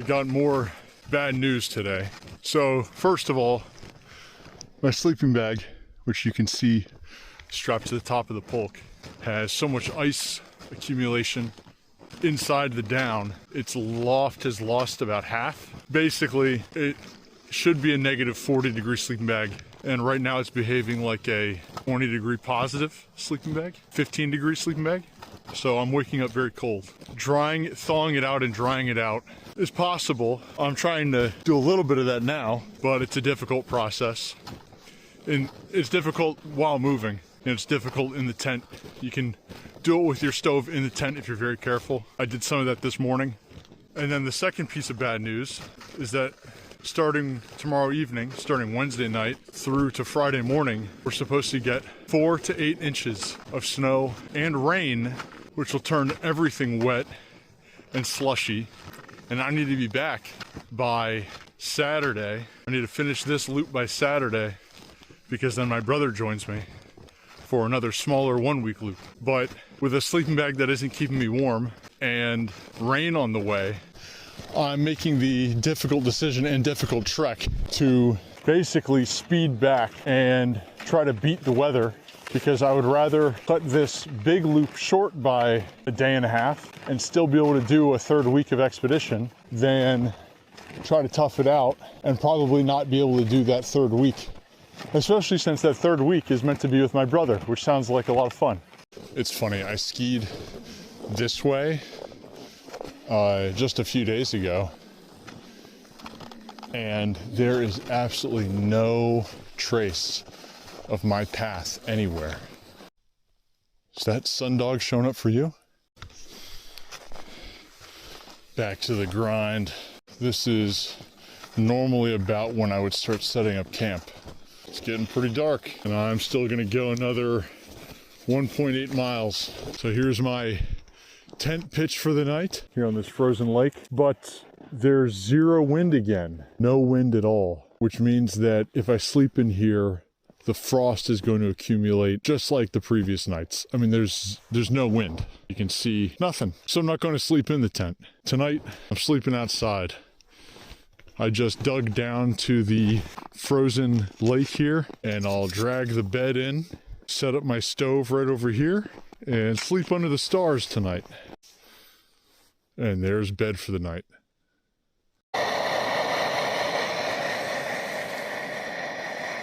I got more bad news today. So first of all, my sleeping bag, which you can see strapped to the top of the pulk, has so much ice accumulation inside the down. Its loft has lost about half. Basically, it should be a negative 40-degree sleeping bag, and right now it's behaving like a 20-degree positive sleeping bag, 15-degree sleeping bag. So I'm waking up very cold. Thawing it out and drying it out is possible. I'm trying to do a little bit of that now, but it's a difficult process. And it's difficult while moving, and it's difficult in the tent. You can do it with your stove in the tent if you're very careful. I did some of that this morning. And then the second piece of bad news is that starting tomorrow evening, starting Wednesday night through to Friday morning, we're supposed to get 4 to 8 inches of snow and rain, which will turn everything wet and slushy. And I need to be back by Saturday. I need to finish this loop by Saturday, because then my brother joins me for another smaller 1-week loop. But with a sleeping bag that isn't keeping me warm and rain on the way, I'm making the difficult decision and difficult trek to basically speed back and try to beat the weather, because I would rather cut this big loop short by a day and a half and still be able to do a 3rd week of expedition than try to tough it out and probably not be able to do that 3rd week. Especially since that 3rd week is meant to be with my brother, which sounds like a lot of fun. It's funny, I skied this way just a few days ago, and there is absolutely no trace of my path anywhere. Is that sundog showing up for you? Back to the grind. This is normally about when I would start setting up camp. It's getting pretty dark, and I'm still gonna go another 1.8 miles. So here's my tent pitch for the night here on this frozen lake, but there's 0 wind again. No wind at all, which means that if I sleep in here, the frost is going to accumulate just like the previous nights. I mean, there's no wind. You can see nothing. So I'm not going to sleep in the tent. Tonight, I'm sleeping outside. I just dug down to the frozen lake here, and I'll drag the bed in, set up my stove right over here, and sleep under the stars tonight. And there's bed for the night.